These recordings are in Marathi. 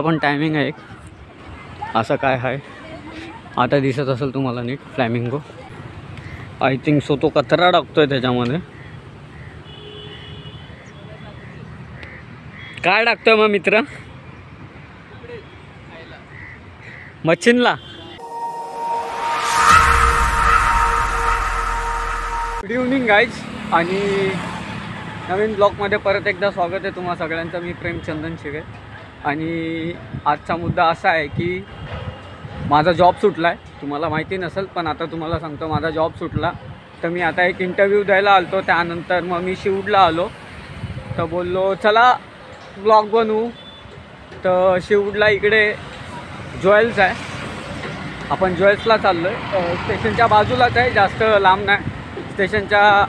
पण टायमिंग आहे एक असं काय आहे आता दिसत असेल तुम्हाला नीट फ्लॅमिंगो आय थिंक सो तो कचरा टाकतोय त्याच्यामध्ये काय टाकतोय मग मित्र मच्छींला गुड इव्हनिंग गाईज आणि नवीन ब्लॉगमध्ये परत एकदा स्वागत आहे तुम्हा सगळ्यांचं मी प्रेमचंदन शिगे आणि आजचा मुद्दा असा आहे की माझा जॉब सुटला आहे तुम्हाला माहिती नसेल पण आता तुम्हाला सांगतो माझा जॉब सुटला तर मी आता एक इंटरव्ह्यू द्यायला आलो त्यानंतर मग मी शिवडला आलो तर बोललो चला ब्लॉग बनवू तर शिवडला इकडे ज्वेल्स आहे आपण ज्वेल्सला चाललो आहे स्टेशनच्या बाजूलाच आहे जास्त लांब नाही स्टेशनच्या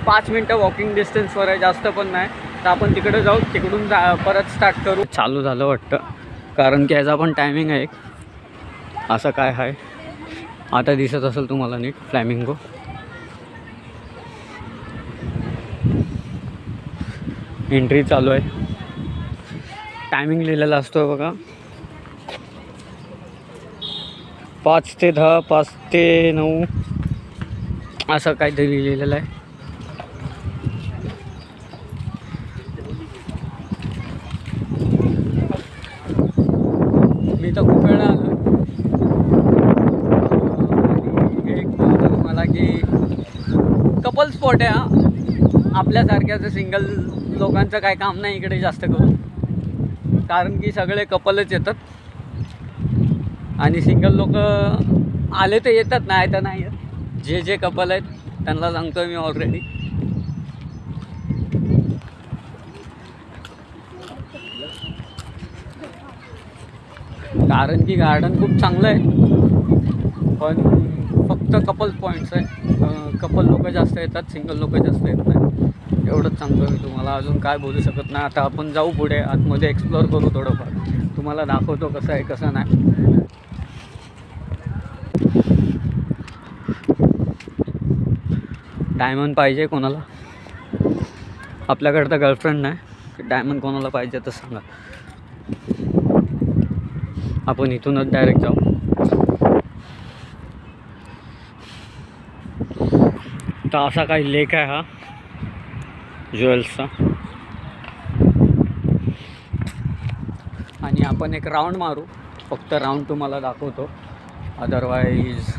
पाच मिनटं वॉकिंग डिस्टन्सवर आहे जास्त पण नाही तर आपण तिकडे जाऊ तिकडून परत स्टार्ट करू चालू झालं वाटतं कारण की याचा पण टायमिंग आहे एक असं काय आहे आता दिसत असेल तुम्हाला नीट फ्लॅमिंगो एंट्री चालू आहे टायमिंग लिहिलेला असतो बघा 5 ते 10 5 ते 9 असं काहीतरी लिहिलेलं आहे मी तर खूप वेळा आलो एक बोलतो मला की कपल स्पॉट आहे हा आपल्यासारख्याचं सिंगल लोकांचं काय काम नाही इकडे जास्त करून कारण की सगळे कपलच येतात आणि सिंगल लोक आले तर येतात नाही तर नाही येत जे कपल आहेत त्यांना सांगतोय मी ऑलरेडी कारण की गार्डन खूप चांगलं आहे पण फक्त कपल पॉईंट्स आहे कपल लोक जास्त येतात सिंगल लोक जास्त येत नाही एवढंच सांगतो मी तुम्हाला अजून काय बोलू शकत नाही आता आपण जाऊ पुढे आतमध्ये एक्सप्लोअर करू थोडंफार तुम्हाला दाखवतो कसं आहे कसं नाही डायमंड पाहिजे कोणाला आपल्याकडं तर गर्लफ्रेंड नाही डायमंड कोणाला पाहिजे तर सांगा आपण इथूनच डायरेक्ट जाऊ तर असा काही लेक आहे हा ज्वेल्सचा आणि आपण एक राऊंड मारू फक्त राऊंड तुम्हाला दाखवतो अदरवाईज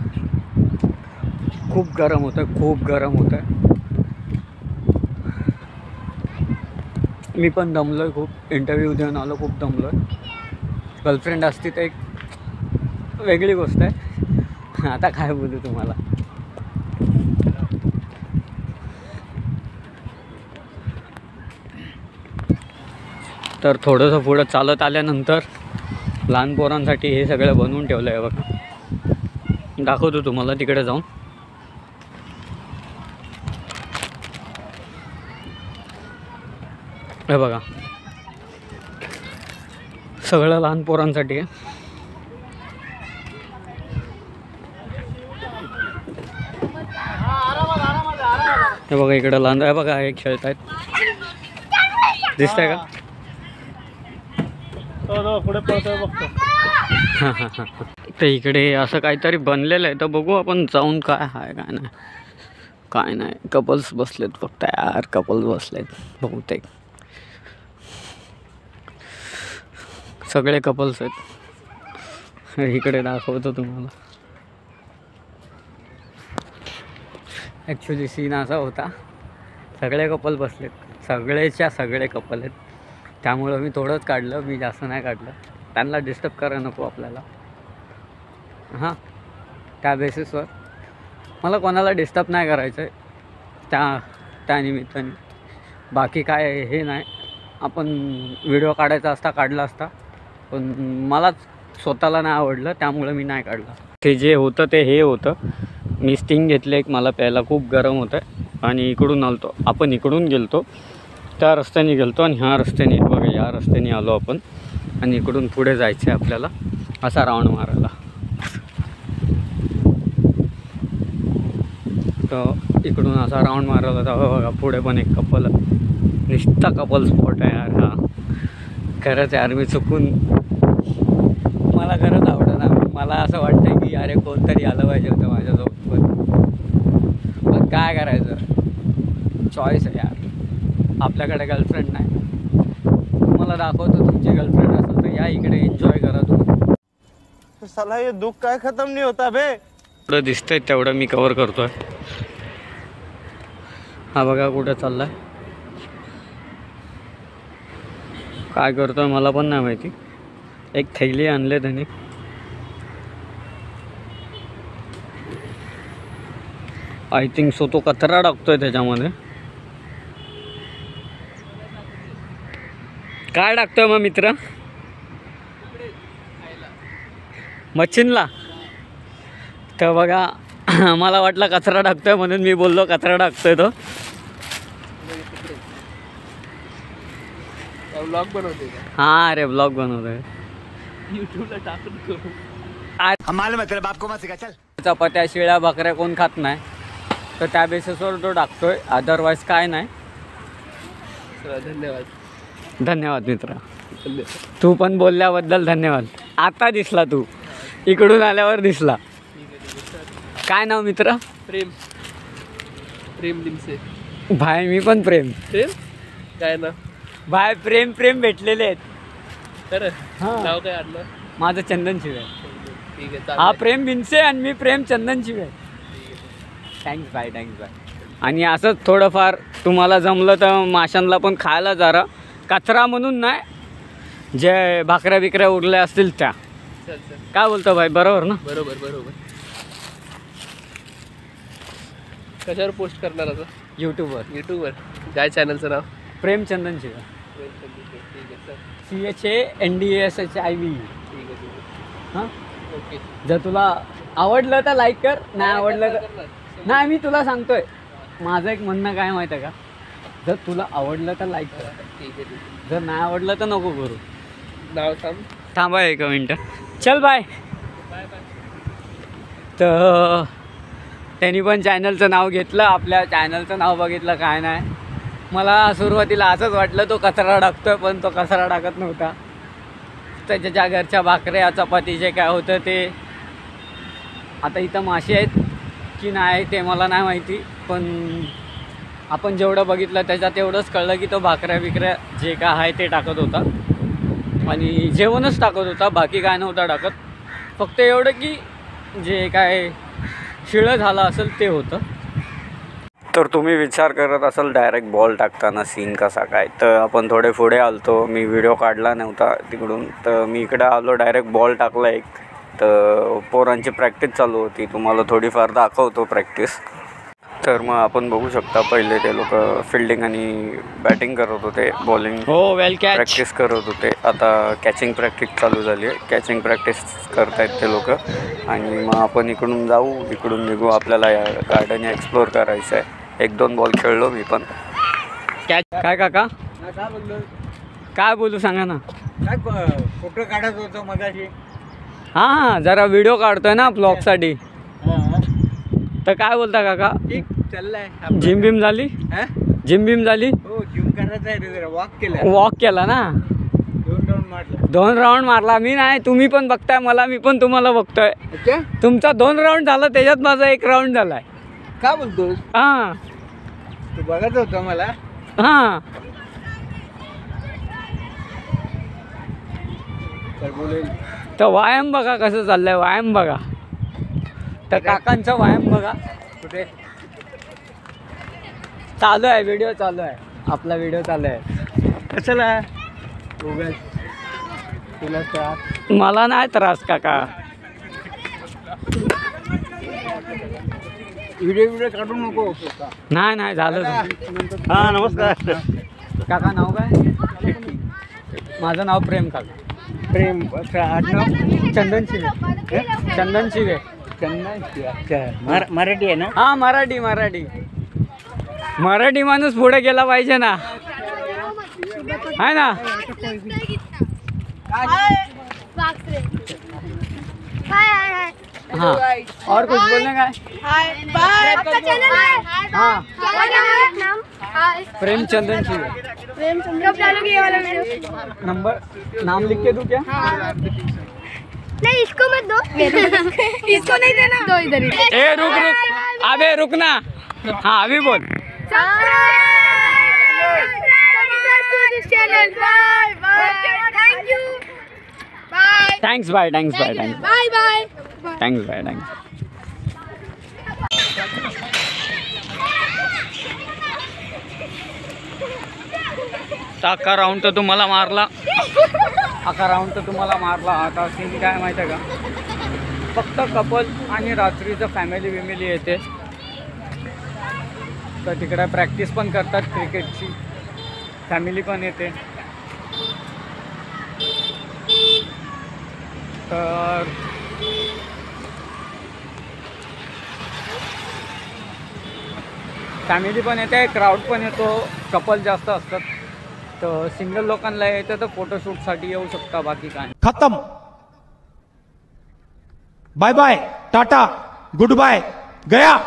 खूप गरम होतं मी पण दमलो आहे खूप इंटरव्ह्यू देऊन आलो खूप दमलो आहे गर्लफ्रेंड असती तर एक वेगळी गोष्ट आहे आता काय बोलू तुम्हाला तर थोडंसं पुढं चालत आल्यानंतर लहान पोरांसाठी हे सगळं बनवून ठेवलं आहे बघा दाखवतो तुम्हाला तिकडे जाऊन हे बघा सगळं लहान पोरांसाठी आहे हे बघा इकडे लहान आहे बघा हे खेळत आहेत दिसतंय का पुढे पळतोय बघतो तर इकडे असं काहीतरी बनलेलं आहे तर बघू आपण जाऊन काय आहे काय नाही कपल्स बसलेत फक्त यार कपल्स बसलेत बहुतेक सगळे कपल्स आहेत इकडे दाखवतो तुम्हाला ॲक्च्युली सीन असा होता सगळे कपल बसलेत सगळे कपल आहेत त्यामुळं मी थोडंच काढलं मी जास्त नाही काढलं त्यांना डिस्टर्ब करायला नको आपल्याला हां त्या बेसिसवर मला कोणाला डिस्टर्ब नाही करायचं आहे त्या निमित्ताने बाकी काय हे नाही आपण व्हिडिओ काढायचा असता काढला असता पण मलाच स्वतःला नाही आवडलं त्यामुळं मी नाही काढलं ते जे होतं ते हे होतं मी स्टिंग घेतलं एक मला प्यायला खूप गरम होतं आणि इकडून आलतो आपण इकडून गेलतो त्या रस्त्याने गेलतो आणि ह्या रस्त्याने बघा या रस्त्याने आलो आपण आणि इकडून पुढे जायचं आहे आपल्याला असा राऊंड मारायला तर इकडून असा राऊंड मारायला जावं बघा पुढे पण एक कपल निष्ठा कपल स्पॉट आहे यार हा खरंच यार मी चुकून, मला खरंच आवडलं ना. मला असं वाटतं की अरे कोणतरी आलं पाहिजे होतं माझ्यासोबत, पण काय करायचं, चॉईस आहे यार. आपल्याकडे गर्लफ्रेंड नाही. तुम्हाला दाखवतो, तुमची गर्लफ्रेंड असेल तर या इकडे, एन्जॉय करा तुम्ही. साला ये दुख काय खत्म नहीं होता बे. थोडं दिसतंय तेवढं मी कव्हर करतोय. हा बघा कुठं चाललाय, काय करतोय मला पण नाही माहिती. एक थैली आणले त्यांनी. आय थिंक सो तो कचरा टाकतोय त्याच्यामध्ये. काय टाकतोय मग मित्र? मच्छीनला. तर बघा मला वाटलं कचरा टाकतोय म्हणून मी बोललो कचरा टाकतोय तो. व्लॉग बनवते का? हाँ अरे ब्लॉग बनवतोय यूट्यूबला टाकून करू. हमारे मतलब आपको मत सिखा चल. चपात्या शिळ्या भाकऱ्या कोण खात नाही, तर त्या बेसिसवर तो टाकतोय. अदरवाईज काय नाही. धन्यवाद. धन्यवाद मित्र, तू पण बोलल्याबद्दल धन्यवाद. आता दिसला तू, इकडून आल्यावर दिसला. काय नाव मित्र? प्रेम. प्रेम लिमसे. भाई मी पण प्रेम. प्रेम काय ना भाई प्रेम प्रेम भेटलेले आहेत. खरं हां. नाव काय आणलं? माझं चंदन शिवे. ठीक आहे हा चालेल. प्रेम बिनसे आणि मी Prem Chandan Shive. Thanks bye, thanks bye. आणि असंच थोडंफार तुम्हाला जमलं तर माशांना पण खायला जरा, कचरा म्हणून नाही, जे भाकऱ्या बिकऱ्या उरल्या असतील त्या. चल चल. काय बोलतो भाई, बरोबर ना? बरोबर बरोबर. कशावर पोस्ट करणार आता? यूट्यूबवर यूट्यूबवर. काय चॅनलचं नाव? प्रेम चंदन शिवे. ठीक आहे चल. CHANDSHIV. ठीक आहे ठीक आहे. हां, ओके. जर तुला आवडलं तर लाईक कर, नाही आवडलं तर नाही. मी तुला सांगतोय, माझं एक म्हणणं काय माहिती आहे का, जर तुला आवडलं तर लाईक कर, ठीक आहे ठीक आहे. जर नाही आवडलं तर नको करू. नाव सांग. थांबा एक मिनटं. चल बाय. Bye bye. तर त्यांनी पण चॅनलचं नाव घेतलं, आपल्या चॅनलचं नाव बघितलं. काय नाही, मला सुरुवातीला असंच वाटलं तो कचरा टाकतोय, पण तो कचरा टाकत नव्हता. त्याच्या घरच्या भाकऱ्या चपाती जे काय होतं ते, आता इथं मासे आहेत की नाही ते मला नाही माहिती, पण आपण जेवढं बघितलं त्याच्यात एवढंच कळलं की तो भाकऱ्या बिकऱ्या जे काय आहे ते टाकत होता आणि जेवणच टाकत होता, बाकी काय नव्हता टाकत. फक्त एवढं की जे काय शिळं झालं असेल ते होतं. तर तुम्ही विचार करत असाल डायरेक्ट बॉल टाकताना सीन कसा काय, तर आपण थोडे पुढे आलतो. मी व्हिडिओ काढला नव्हता तिकडून, तर मी इकडे आलो, डायरेक्ट बॉल टाकला एक. तर पोरांची प्रॅक्टिस चालू होती, तुम्हाला थोडीफार दाखवतो प्रॅक्टिस. तर मग आपण बघू शकता, पहिले ते लोक फिल्डिंग आणि बॅटिंग करत होते, बॉलिंग हो वेल कॅच प्रॅक्टिस करत होते. आता कॅचिंग प्रॅक्टिस चालू झाली आहे, कॅचिंग प्रॅक्टिस करतायत ते लोक. आणि मग आपण इकडून जाऊ, इकडून निघू, आपल्याला या गार्डन एक्सप्लोअर करायचं आहे. 1-2 बॉल खेळलो मी पण. कॅच. काय काका, काय बोललो? काय बोलू सांगा ना. काय फोटो काढत होतो मगाशी. हां जरा व्हिडिओ काढतोय ना ब्लॉगसाठी. तर काय बोलता काका, ठीक चाललाय. जिम बिम झाली? जिम बिम झाली? हो जिम करायचं आहे, जरा वॉक केलं. वॉक केला ना? 2 राऊंड मारलं. 2 राऊंड मारला. मी नाही, तुम्ही पण बघताय मला, मी पण तुम्हाला बघतोय. अच्छा तुमचा 2 राऊंड झाला, त्याच्यात माझा 1 राऊंड झालाय. काय बोलतोस? हां तू बघत होता मला. हां तर बोलेल. तर व्यायाम बघा कसं चाललंय, व्यायाम बघा. तर काकांचा व्यायाम बघा कुठे चालू आहे, व्हिडिओ चालू आहे, आपला व्हिडिओ चालू आहे. कशाला उगाच तुला त्रास. मला नाही त्रास काका. व्हिडिओ काढू नको. नाही नाही झालं. हा नमस्कार. काका नाव काय? माझं नाव प्रेम काका. प्रेम आडनाव चंदन शिवे. चंदन शिवे. चंदन. अच्छा मराठी आहे ना? हां मराठी. मराठी माणूस पुढे गेला पाहिजे ना, आहे ना? हाँ और कुछ बोलने का है? आपका चैनल है? हाँ क्या नाम? प्रेम चंदन शिवे। कब डालोगे ये वाला वीडियो? नंबर नाम लिख के दूं क्या? नहीं इसको मत दो। इसको नहीं देना। दो इधर ही। ए रुक अबे रुकना। हाँ अभी बोल। Channel bye bye thank you bye thanks bye bye bye thanks bye अख्खा राऊंड तर तुम्हाला मारला. आता सीन काय माहिती आहे का, फक्त कपल आणि रात्रीचं फॅमिली विमिली येते. तर तिकडे प्रॅक्टिस पण करतात क्रिकेटची, फॅमिली पण येते. तर फॅमिली पण येते, क्राऊड पण येतो, कपल जास्त असतात. तर सिंगल लोकांना येतं तर फोटोशूटसाठी येऊ शकता, बाकी काय. खत्म. Bye bye, tata, goodbye, गया.